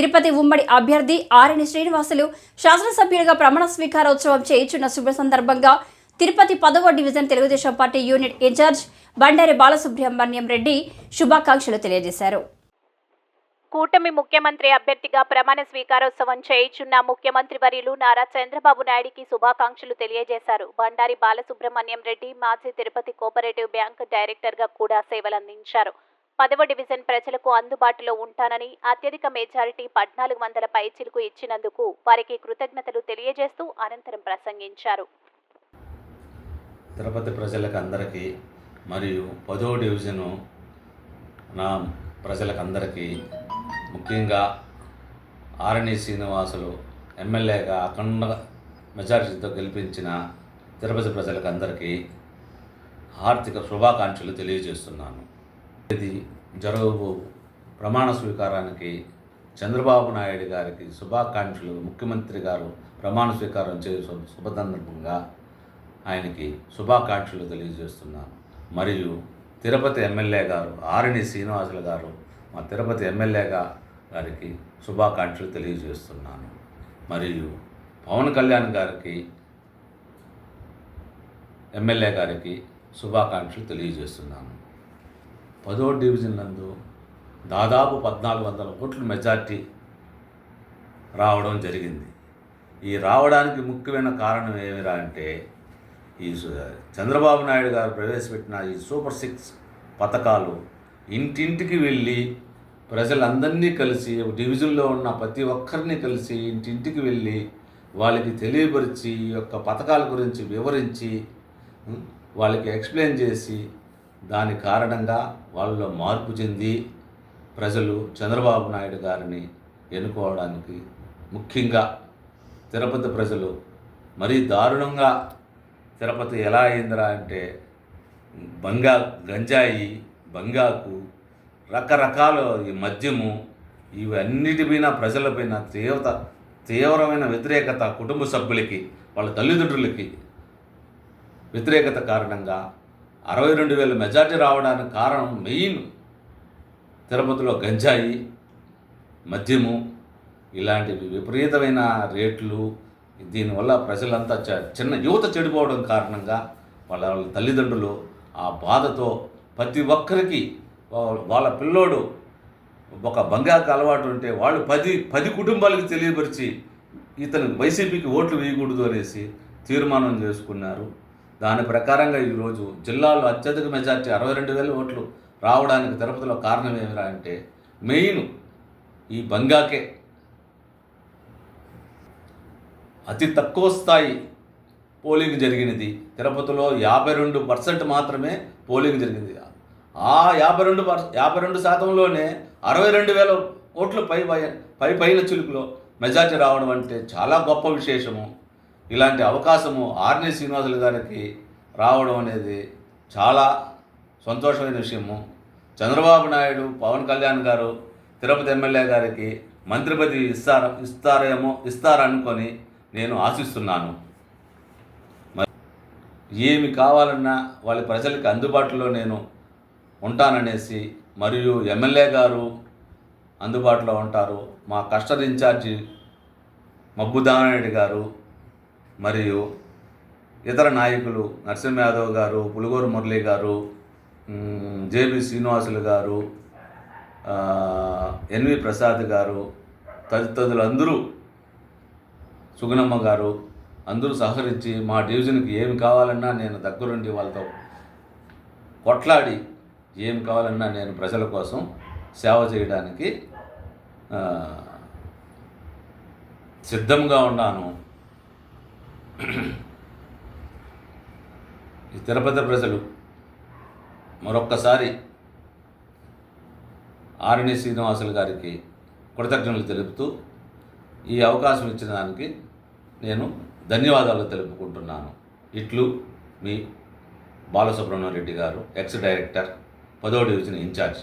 తిరుపతి ఉమ్మడి అభ్యర్థి ఆర్ఎన్ శ్రీనివాసులు శాసనసభ్యులుగా ప్రమాణ స్వీకారోత్సవం చేయించున్న శుభ సందర్భంగా తిరుపతి 10వ division Telugu Desam party unit incharge Bandari Balasubrahmanyam Reddy శుభాకాంక్షలు తెలియజేశారు. కూటమి ముఖ్యమంత్రి అభ్యర్థిగా ప్రమాణ స్వీకారోత్సవం చేయించున్న ముఖ్యమంత్రి వర్యులు నారా చంద్రబాబు నాయుడికి శుభాకాంక్షలు తెలియజేశారు. బండారి బాలసుబ్రహ్మణ్యం రెడ్డి మాజీ తిరుపతి కోఆపరేటివ్ బ్యాంక్ డైరెక్టర్గా కూడా సేవలందించారు. 10వ డివిజన్ ప్రజలకు అందుబాటులో ఉంటానని అత్యధిక మెజారిటీ 1400 పైచిలుకు ఇచ్చినందుకు వారికి కృతజ్ఞతలు తెలియజేస్తూ అనంతరం ప్రసంగించారు. తిరుపతి ప్రజలకు అందరికీ మరియు 10వ డివిజను నా ప్రజలకు అందరికీ ముఖ్యంగా ఆర్ఎన్ శ్రీనివాసులు ఎమ్మెల్యేగా అఖండ మెజారిటీతో గెలిపించిన తిరుపతి ప్రజలకు అందరికీ ఆర్థిక శుభాకాంక్షలు తెలియజేస్తున్నాను. ఇది జరగబో ప్రమాణ స్వీకారానికి చంద్రబాబు నాయుడు గారికి శుభాకాంక్షలు. ముఖ్యమంత్రి గారు ప్రమాణ స్వీకారం చేసే శుభసందర్భంగా ఆయనకి శుభాకాంక్షలు తెలియజేస్తున్నాను. మరియు తిరుపతి ఎమ్మెల్యే గారు ఆర్ఎన్ శ్రీనివాసులు గారు మా తిరుపతి ఎమ్మెల్యే గారికి శుభాకాంక్షలు తెలియజేస్తున్నాను. మరియు పవన్ కళ్యాణ్ గారికి ఎమ్మెల్యే గారికి శుభాకాంక్షలు తెలియజేస్తున్నాను. 10వ డివిజన్ నందు దాదాపు 1400 ఓట్ల మెజార్టీ రావడం జరిగింది. ఈ రావడానికి ముఖ్యమైన కారణం ఏమిరా అంటే ఈ చంద్రబాబు నాయుడు గారు ప్రవేశపెట్టిన ఈ సూపర్ 6 పథకాలు ఇంటింటికి వెళ్ళి ప్రజలందరినీ కలిసి డివిజన్లో ఉన్న ప్రతి ఒక్కరిని కలిసి ఇంటింటికి వెళ్ళి వాళ్ళకి తెలియపరిచి ఈ యొక్క పథకాల గురించి వివరించి వాళ్ళకి ఎక్స్ప్లెయిన్ చేసి దాని కారణంగా వాళ్ళలో మార్పు చెంది ప్రజలు చంద్రబాబు నాయుడు గారిని ఎన్నుకోవడానికి ముఖ్యంగా తిరుపతి ప్రజలు మరీ దారుణంగా తిరుపతి ఎలా అయిందిరా అంటే గంజాయి, బంగాకు, రకరకాల ఈ మద్యము ఇవన్నిటిపైన ప్రజలపైన తీవ్రమైన వ్యతిరేకత, కుటుంబ సభ్యులకి వాళ్ళ తల్లిదండ్రులకి వ్యతిరేకత కారణంగా 62,000 మెజార్టీ రావడానికి కారణం మెయిన్ తిరుపతిలో గంజాయి, మద్యము ఇలాంటివి విపరీతమైన రేట్లు. దీనివల్ల ప్రజలంతా చిన్న యువత చెడిపోవడం కారణంగా వాళ్ళ తల్లిదండ్రులు ఆ బాధతో ప్రతి ఒక్కరికి వాళ్ళ పిల్లోడు ఒక బంగాకు అలవాటు ఉంటే వాళ్ళు 10 కుటుంబాలకు తెలియపరిచి ఇతను వైసీపీకి ఓట్లు వేయకూడదు అనేసి తీర్మానం చేసుకున్నారు. దాని ప్రకారంగా ఈరోజు జిల్లాలో అత్యధిక మెజార్టీ 62,000 ఓట్లు రావడానికి తిరుపతిలో కారణం ఏమిరా అంటే మెయిన్ ఈ బంగాకే. అతి తక్కువ స్థాయి పోలింగ్ జరిగినది. తిరుపతిలో 52% మాత్రమే పోలింగ్ జరిగింది. ఆ 52%లోనే 62,000 ఓట్లు పైన చిలుకులో మెజార్టీ రావడం అంటే చాలా గొప్ప విశేషము. ఇలాంటి అవకాశము ఆర్ఎన్ శ్రీనివాసులు గారికి రావడం అనేది చాలా సంతోషమైన విషయము. చంద్రబాబు నాయుడు, పవన్ కళ్యాణ్ గారు తిరుపతి ఎమ్మెల్యే గారికి మంత్రి పదవి ఇస్తారనుకొని నేను ఆశిస్తున్నాను. ఏమి కావాలన్నా వాళ్ళ ప్రజలకి అందుబాటులో నేను ఉంటాననేసి మరియు ఎమ్మెల్యే గారు అందుబాటులో ఉంటారు. మా కస్టర్ ఇన్ఛార్జి మబ్బుదానారెడ్డి గారు మరియు ఇతర నాయకులు నరసింహ యాదవ్ గారు, పులుగూరు మురళి గారు, జేబీ శ్రీనివాసులు గారు, ఎన్వి ప్రసాద్ గారు తదితరులందరూ, సుగుణమ్మ గారు అందరూ సహకరించి మా డివిజన్కి ఏమి కావాలన్నా నేను దగ్గరుండి వాళ్ళతో కొట్లాడి ఏమి కావాలన్నా నేను ప్రజల కోసం సేవ చేయడానికి సిద్ధంగా ఉన్నాను. ఈ తిరుపతి ప్రజలు మరొక్కసారి ఆర్ఎన్ శ్రీనివాసులు గారికి కృతజ్ఞతలు తెలుపుతూ ఈ అవకాశం ఇచ్చిన దానికి నేను ధన్యవాదాలు తెలుపుకుంటున్నాను. ఇట్లు మీ బాలసుబ్రహ్మణ్యం రెడ్డి గారు, ఎక్స్ డైరెక్టర్, 10వ డివిజన్ ఇన్ఛార్జ్.